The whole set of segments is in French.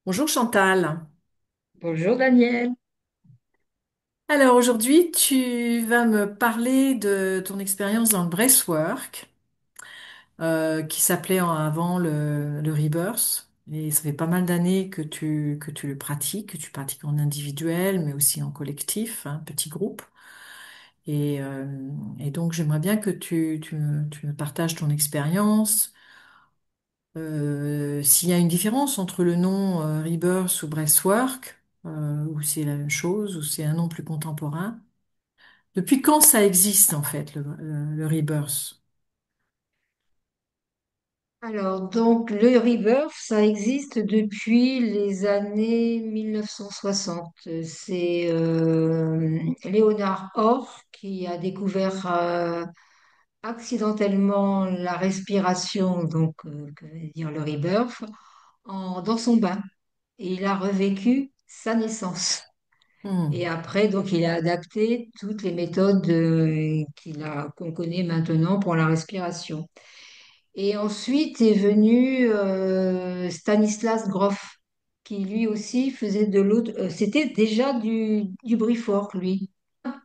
Bonjour Chantal. Bonjour Daniel. Alors aujourd'hui, tu vas me parler de ton expérience dans le breathwork, qui s'appelait avant le Rebirth. Et ça fait pas mal d'années que tu le pratiques, que tu pratiques en individuel, mais aussi en collectif, hein, petit groupe. Et, euh, et donc j'aimerais bien que tu me partages ton expérience. S'il y a une différence entre le nom Rebirth ou breathwork, ou c'est la même chose, ou c'est un nom plus contemporain. Depuis quand ça existe en fait, le rebirth? Alors, donc, le rebirth, ça existe depuis les années 1960. C'est Léonard Orff qui a découvert accidentellement la respiration, donc, que veut dire le rebirth, dans son bain. Et il a revécu sa naissance. Et Hmm. après, donc, il a adapté toutes les méthodes qu'on connaît maintenant pour la respiration. Et ensuite est venu Stanislas Grof, qui lui aussi faisait de l'autre. C'était déjà du Briefwork, lui,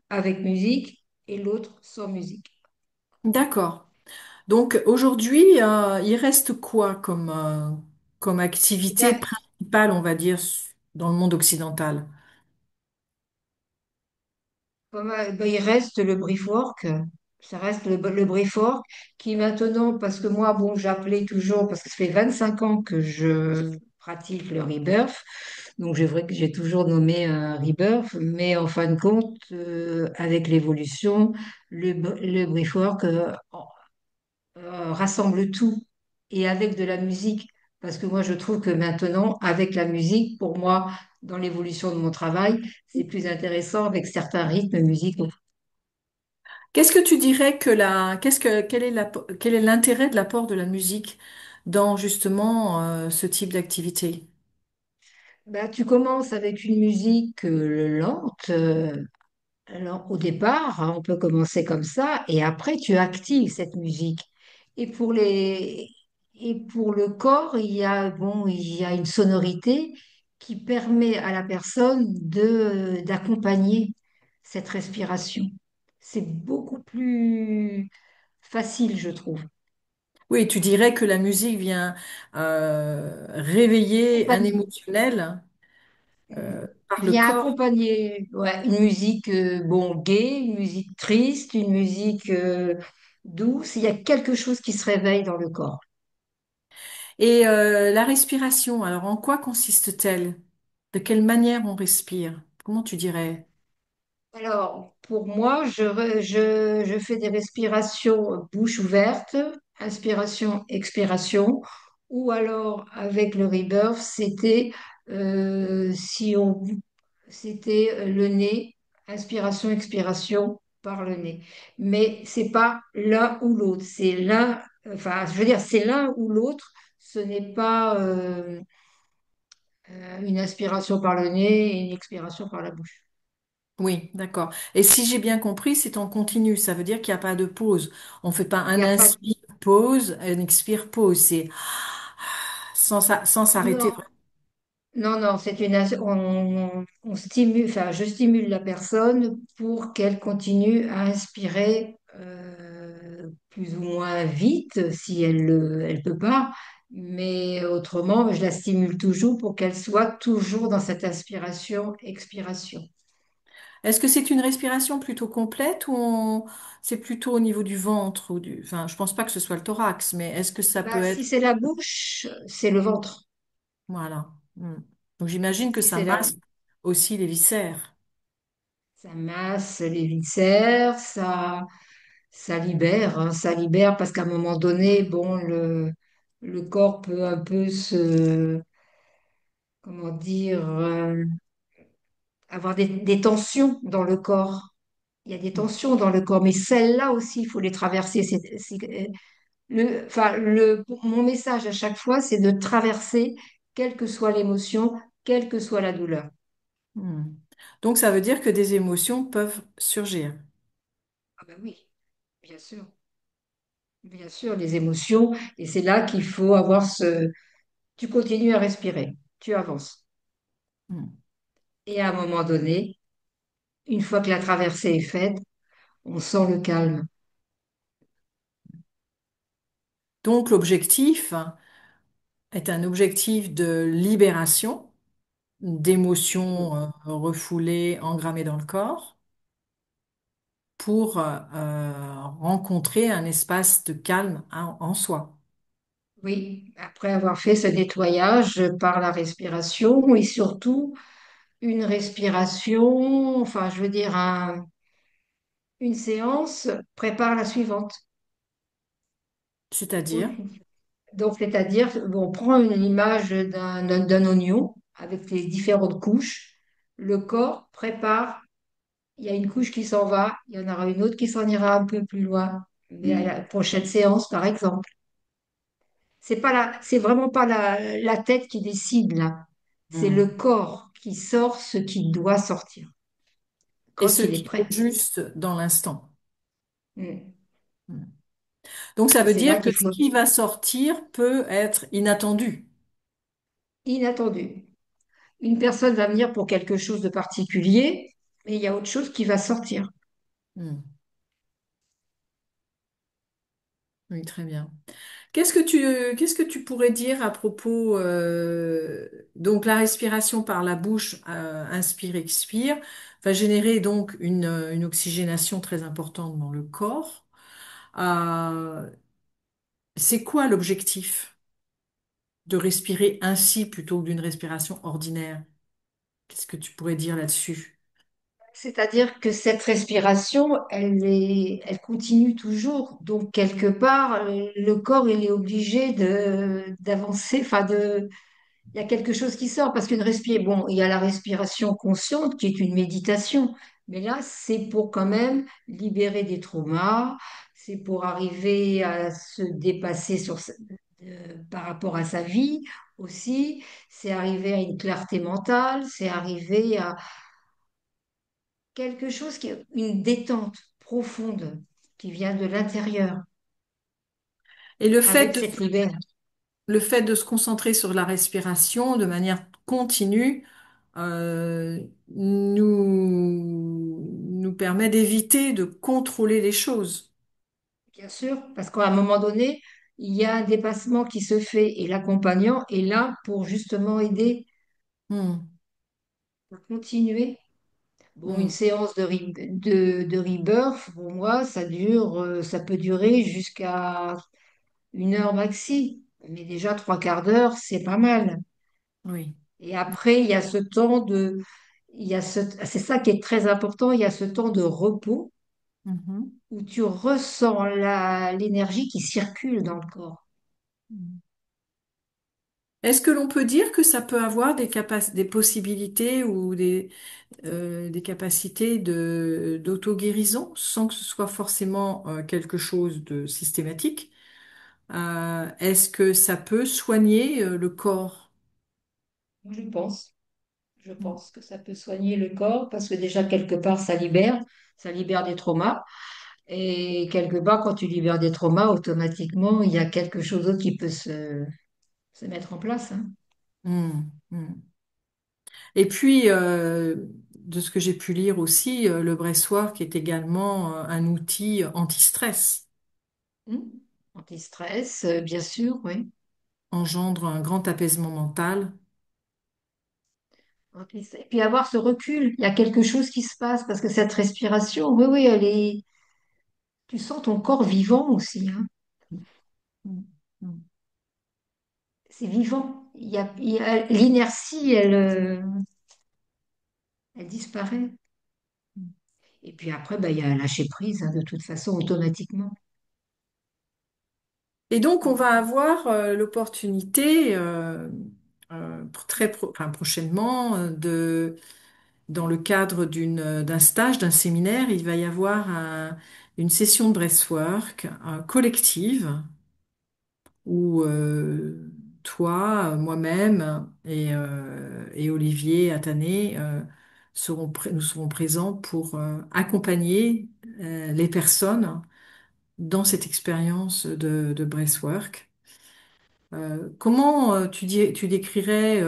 avec musique, et l'autre sans musique. D'accord. Donc aujourd'hui, il reste quoi comme Eh activité bien, principale, on va dire, dans le monde occidental? ben, il reste le Briefwork. Ça reste le Briefwork qui maintenant, parce que moi, bon, j'appelais toujours, parce que ça fait 25 ans que je pratique le rebirth. Donc, c'est vrai que j'ai toujours nommé rebirth, mais en fin de compte, avec l'évolution, le Briefwork rassemble tout et avec de la musique. Parce que moi, je trouve que maintenant, avec la musique, pour moi, dans l'évolution de mon travail, c'est plus intéressant avec certains rythmes musicaux. Qu'est-ce que tu dirais quel est l'intérêt de l'apport de la musique dans justement ce type d'activité? Bah, tu commences avec une musique lente. Alors, au départ, hein, on peut commencer comme ça, et après, tu actives cette musique. Et pour les, et pour le corps, il y a une sonorité qui permet à la personne d'accompagner cette respiration. C'est beaucoup plus facile, je trouve. Oui, tu dirais que la musique vient réveiller un Accompagner. émotionnel par le Vient corps. accompagner ouais, une musique bon, gaie, une musique triste, une musique douce. Il y a quelque chose qui se réveille dans le corps. Et la respiration, alors en quoi consiste-t-elle? De quelle manière on respire? Comment tu dirais? Alors, pour moi, je fais des respirations bouche ouverte, inspiration, expiration, ou alors avec le rebirth, si on, c'était le nez, inspiration, expiration par le nez. Mais c'est pas l'un ou l'autre, c'est l'un, enfin, je veux dire, c'est l'un ou l'autre. Ce n'est pas une inspiration par le nez et une expiration par la bouche. Oui, d'accord. Et si j'ai bien compris, c'est en continu. Ça veut dire qu'il n'y a pas de pause. On fait pas Il un n'y a pas inspire, pause, un expire, pause. C'est sans s'arrêter. non. Non, non, on stimule, enfin, je stimule la personne pour qu'elle continue à inspirer plus ou moins vite si elle peut pas, mais autrement, je la stimule toujours pour qu'elle soit toujours dans cette inspiration-expiration. Est-ce que c'est une respiration plutôt complète ou c'est plutôt au niveau du ventre ou du... Enfin, je pense pas que ce soit le thorax, mais est-ce que ça peut Bah, si être... c'est la bouche, c'est le ventre. Voilà. Hmm. Donc j'imagine que Si ça c'est la, masse aussi les viscères. Ça masse les viscères, ça libère, hein, ça libère parce qu'à un moment donné, bon, le corps peut un peu comment dire, avoir des tensions dans le corps. Il y a des Hmm. tensions dans le corps, mais celles-là aussi, il faut les traverser. Mon message à chaque fois, c'est de traverser, quelle que soit l'émotion, quelle que soit la douleur. Hmm. Donc ça veut dire que des émotions peuvent surgir. Ah ben oui, bien sûr, les émotions, et c'est là qu'il faut avoir tu continues à respirer. tu avances. Hmm. Et à un moment donné, une fois que la traversée est faite, on sent le calme. Donc l'objectif est un objectif de libération d'émotions refoulées, engrammées dans le corps, pour rencontrer un espace de calme en soi. Oui, après avoir fait ce nettoyage par la respiration et surtout une respiration, enfin, je veux dire, une séance prépare la suivante. C'est-à-dire, Donc, c'est-à-dire, on prend une image d'un oignon avec les différentes couches. Le corps prépare, il y a une couche qui s'en va, il y en aura une autre qui s'en ira un peu plus loin, mais à la prochaine séance, par exemple. C'est vraiment pas la tête qui décide là. C'est le hmm, corps qui sort ce qui doit sortir et quand ce il est qui est prêt. juste dans l'instant. Mm. Hmm. Donc ça Et veut c'est là dire que qu'il ce faut qui va sortir peut être inattendu. inattendu. Une personne va venir pour quelque chose de particulier, mais il y a autre chose qui va sortir. Hmm. Oui, très bien. Qu'est-ce que tu pourrais dire à propos, donc la respiration par la bouche, inspire, expire, va générer donc une oxygénation très importante dans le corps. Euh, c'est quoi l'objectif de respirer ainsi plutôt que d'une respiration ordinaire? Qu'est-ce que tu pourrais dire là-dessus? C'est-à-dire que cette respiration, elle continue toujours. Donc, quelque part, le corps, il est obligé d'avancer, il y a quelque chose qui sort parce qu'une respiration, bon, il y a la respiration consciente qui est une méditation, mais là, c'est pour quand même libérer des traumas, c'est pour arriver à se dépasser par rapport à sa vie aussi, c'est arriver à une clarté mentale, c'est arriver à quelque chose qui est une détente profonde qui vient de l'intérieur Et avec cette liberté. le fait de se concentrer sur la respiration de manière continue nous permet d'éviter de contrôler les choses. Bien sûr, parce qu'à un moment donné, il y a un dépassement qui se fait et l'accompagnant est là pour justement aider Hmm, à continuer. Bon, une hmm, séance de rebirth, pour moi, ça peut durer jusqu'à 1 heure maxi, mais déjà 3/4 d'heure, c'est pas mal. oui. Et après, c'est ça qui est très important, il y a ce temps de repos Mhm. où tu ressens l'énergie qui circule dans le corps. Est-ce que l'on peut dire que ça peut avoir des possibilités ou des capacités d'auto-guérison sans que ce soit forcément quelque chose de systématique? Est-ce que ça peut soigner le corps? Je pense. Je Mm. pense que ça peut soigner le corps parce que déjà, quelque part, ça libère des traumas. Et quelque part, quand tu libères des traumas, automatiquement, il y a quelque chose d'autre qui peut se mettre en place, hein. Mm. Mm. Et puis, de ce que j'ai pu lire aussi, le breathwork est également un outil anti-stress, Hmm. Anti-stress, bien sûr, oui. engendre un grand apaisement mental. Et puis avoir ce recul, il y a quelque chose qui se passe parce que cette respiration, oui, oui, tu sens ton corps vivant aussi, hein. Mm. Mm. C'est vivant. L'inertie, elle disparaît. Et puis après, ben, il y a lâcher prise, hein, de toute façon, automatiquement. Et donc, on va Mm. avoir l'opportunité enfin, prochainement dans le cadre d'un stage, d'un séminaire, il va y avoir une session de breathwork collective où toi, moi-même et Olivier Attané nous serons présents pour accompagner les personnes dans cette expérience de breathwork. Comment tu décrirais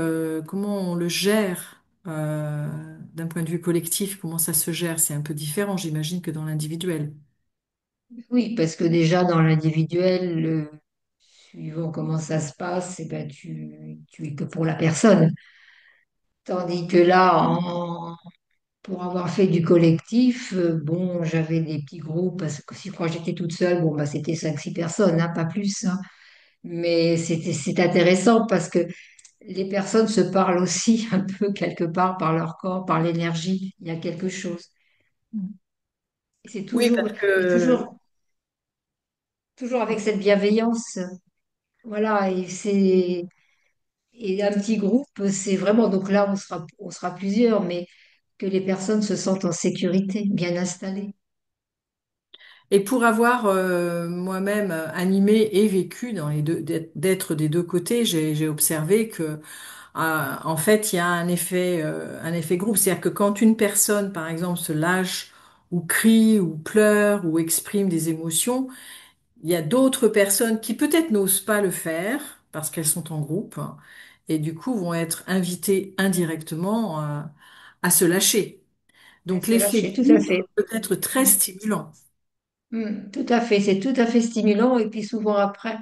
comment on le gère d'un point de vue collectif, comment ça se gère? C'est un peu différent, j'imagine, que dans l'individuel. Oui, parce que déjà dans l'individuel, suivant comment ça se passe, eh ben, tu es que pour la personne. Tandis que là, pour avoir fait du collectif, bon, j'avais des petits groupes, parce que si quand j'étais toute seule, bon, bah, c'était 5 6 personnes, hein, pas plus, hein. Mais c'est intéressant parce que les personnes se parlent aussi un peu quelque part par leur corps, par l'énergie. Il y a quelque chose. Et c'est Oui, toujours, parce et que toujours avec cette bienveillance. Voilà, et un petit groupe, c'est vraiment, donc là, on sera plusieurs, mais que les personnes se sentent en sécurité, bien installées. et pour avoir moi-même animé et vécu dans les deux, d'être des deux côtés, j'ai observé que en fait, il y a un effet groupe. C'est-à-dire que quand une personne, par exemple, se lâche ou crie ou pleure ou exprime des émotions, il y a d'autres personnes qui peut-être n'osent pas le faire parce qu'elles sont en groupe hein, et du coup vont être invitées indirectement à se lâcher. Elles Donc se l'effet lâcher, tout à groupe fait. peut être très Mm. stimulant. Tout à fait, c'est tout à fait stimulant. Et puis souvent après,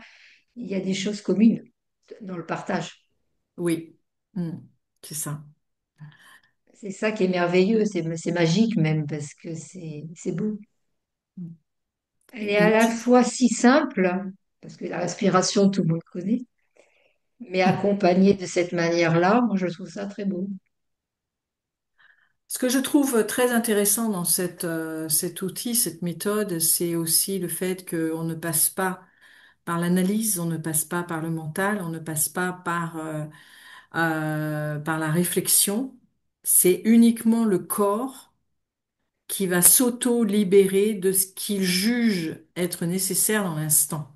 il y a des choses communes dans le partage. Oui. Mm. C'est ça. C'est ça qui est merveilleux, c'est magique même, parce que c'est beau. Mm. Elle est à Et la fois si simple, parce que la respiration, tout le monde connaît, mais accompagnée de cette manière-là, moi je trouve ça très beau. ce que je trouve très intéressant dans cet outil, cette méthode, c'est aussi le fait qu'on ne passe pas par l'analyse, on ne passe pas par le mental, on ne passe pas par la réflexion. C'est uniquement le corps qui va s'auto-libérer de ce qu'il juge être nécessaire dans l'instant.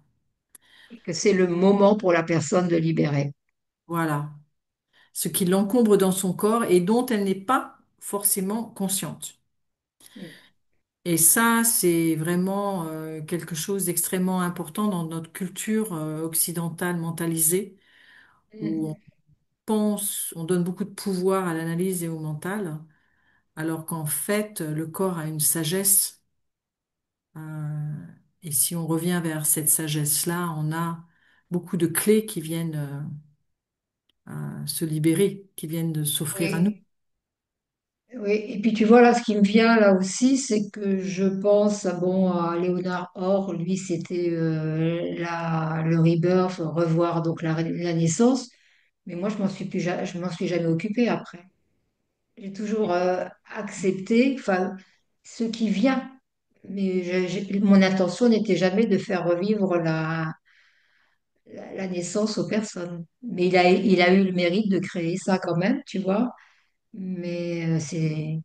Et que c'est le moment pour la personne de libérer. Voilà. Ce qui l'encombre dans son corps et dont elle n'est pas forcément consciente. Mm. Et ça, c'est vraiment quelque chose d'extrêmement important dans notre culture occidentale mentalisée, où on Mm. pense, on donne beaucoup de pouvoir à l'analyse et au mental, alors qu'en fait, le corps a une sagesse. euh, et si on revient vers cette sagesse-là, on a beaucoup de clés qui viennent se libérer, qui viennent de s'offrir à nous. Oui. Oui, et puis tu vois là, ce qui me vient là aussi, c'est que je pense bon, à Léonard Orr, lui c'était le rebirth, revoir donc la naissance, mais moi je m'en suis jamais occupée après. J'ai toujours accepté, enfin, ce qui vient, mais mon intention n'était jamais de faire revivre la naissance aux personnes. Mais il a eu le mérite de créer ça quand même, tu vois, mais c'est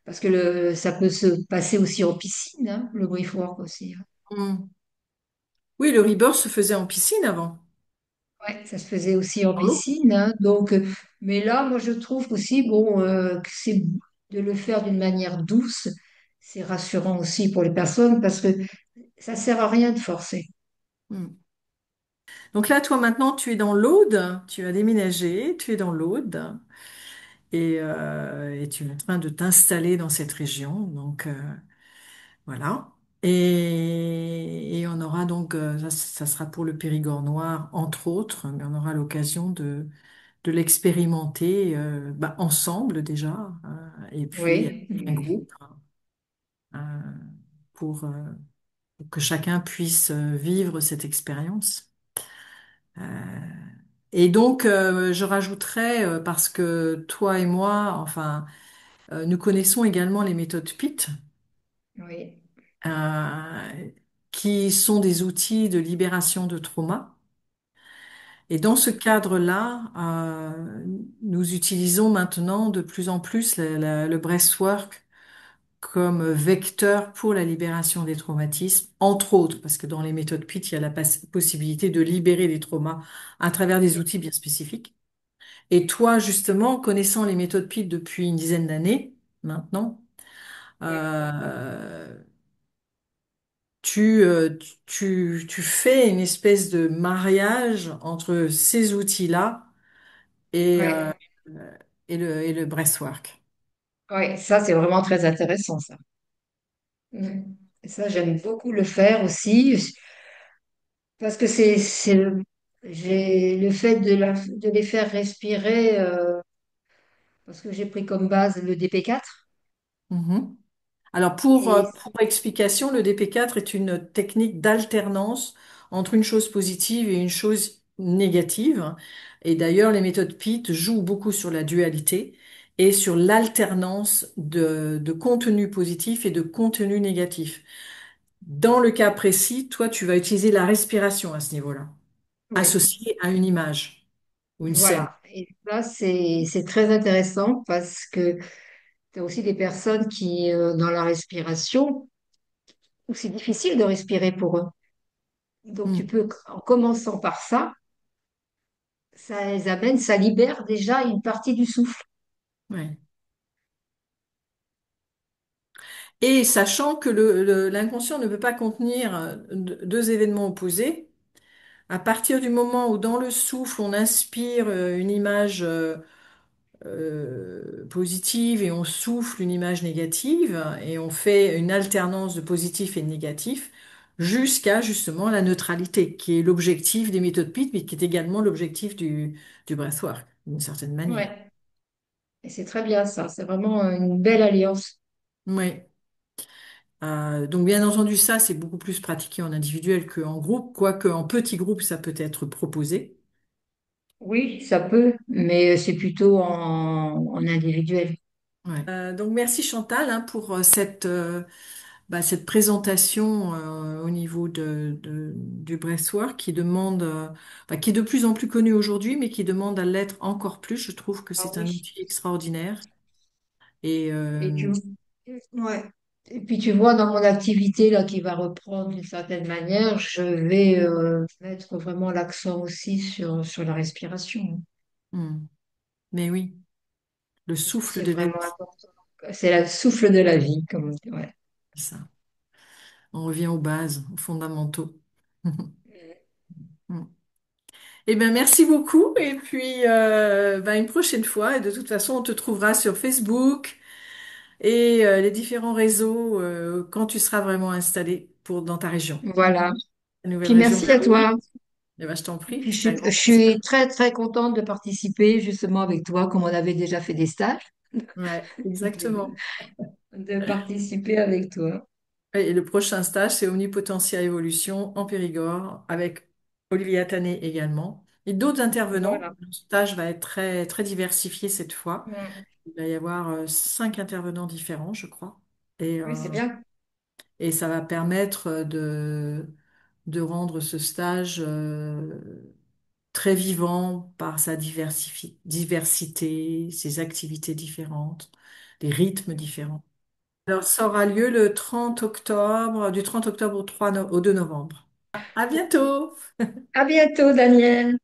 parce que ça peut se passer aussi en piscine, hein, le briefwork aussi, hein. Hmm. Oui, le rebirth se faisait en piscine avant, Ouais, ça se faisait aussi en dans l'eau. piscine, hein. Donc, mais là, moi, je trouve aussi, bon, que c'est de le faire d'une manière douce, c'est rassurant aussi pour les personnes parce que ça sert à rien de forcer. Hmm. Donc là, toi, maintenant, tu es dans l'Aude, tu as déménagé, tu es dans l'Aude et tu es en train de t'installer dans cette région. Donc, voilà. Et on aura donc, ça sera pour le Périgord noir, entre autres, mais on aura l'occasion de l'expérimenter bah, ensemble déjà, et puis avec Oui, un groupe, euh, pour, euh, pour que chacun puisse vivre cette expérience. Et donc, je rajouterais, parce que toi et moi, enfin, nous connaissons également les méthodes PIT, oui, euh, qui sont des outils de libération de trauma. Et dans ce cadre-là, nous utilisons maintenant de plus en plus le breathwork comme vecteur pour la libération des traumatismes, entre autres, parce que dans les méthodes PIT, il y a la possibilité de libérer des traumas à travers des outils bien spécifiques. Et toi, justement, connaissant les méthodes PIT depuis une dizaine d'années maintenant, oui. euh, tu fais une espèce de mariage entre ces outils-là et, Ouais, et le breathwork. ouais, ça c'est vraiment très intéressant ça. Mm. Et ça, j'aime beaucoup le faire aussi parce que j'ai le fait de les faire respirer parce que j'ai pris comme base le DP4 Mhm. Alors et pour explication, le DP4 est une technique d'alternance entre une chose positive et une chose négative. Et d'ailleurs, les méthodes PIT jouent beaucoup sur la dualité et sur l'alternance de contenu positif et de contenu négatif. Dans le cas précis, toi, tu vas utiliser la respiration à ce niveau-là, oui, associée à une image ou une scène. voilà. Et ça, c'est très intéressant parce que tu as aussi des personnes qui, dans la respiration, où c'est difficile de respirer pour eux. Donc, tu Hmm. peux, en commençant par ça les amène, ça libère déjà une partie du souffle. Ouais. Et sachant que l'inconscient ne peut pas contenir deux événements opposés, à partir du moment où dans le souffle, on inspire une image positive et on souffle une image négative, et on fait une alternance de positif et de négatif, jusqu'à justement la neutralité, qui est l'objectif des méthodes PIT, mais qui est également l'objectif du breathwork, d'une certaine manière. Ouais. Et c'est très bien ça. C'est vraiment une belle alliance. Oui. Donc bien entendu, ça, c'est beaucoup plus pratiqué en individuel qu'en groupe, quoique en petit groupe, ça peut être proposé. Oui, ça peut, mais c'est plutôt en individuel. Ouais. Donc merci Chantal hein, pour cette présentation au niveau du breathwork qui demande, qui est de plus en plus connu aujourd'hui, mais qui demande à l'être encore plus. Je trouve que Ah c'est un oui. outil extraordinaire. Et Et ouais. Et puis tu vois, dans mon activité là qui va reprendre d'une certaine manière, je vais mettre vraiment l'accent aussi sur la respiration. hmm, mais oui, le Parce que souffle c'est de la vraiment vie, important. C'est le souffle de la vie, comme on dit. Ouais. c'est ça. On revient aux bases, aux fondamentaux. Hmm. Eh bien, merci beaucoup. Et puis, une prochaine fois. Et de toute façon, on te trouvera sur Facebook et les différents réseaux quand tu seras vraiment installé dans ta région. Voilà. La nouvelle Puis région. merci à toi. Eh ben, je t'en Et prie, puis c'était un je grand suis plaisir. très très contente de participer justement avec toi, comme on avait déjà fait des stages, Ouais, de, exactement. de participer avec toi. Et le prochain stage, c'est Omnipotentia Évolution en Périgord avec Olivier Attané également. Et d'autres intervenants. Voilà. Le stage va être très, très diversifié cette fois. Mm. Il va y avoir 5 intervenants différents, je crois. Et, Oui, c'est bien. et ça va permettre de rendre ce stage très vivant par sa diversité, ses activités différentes, des rythmes différents. Alors, ça aura lieu le 30 octobre, du 30 octobre au 2 novembre. À bientôt! À bientôt, Daniel.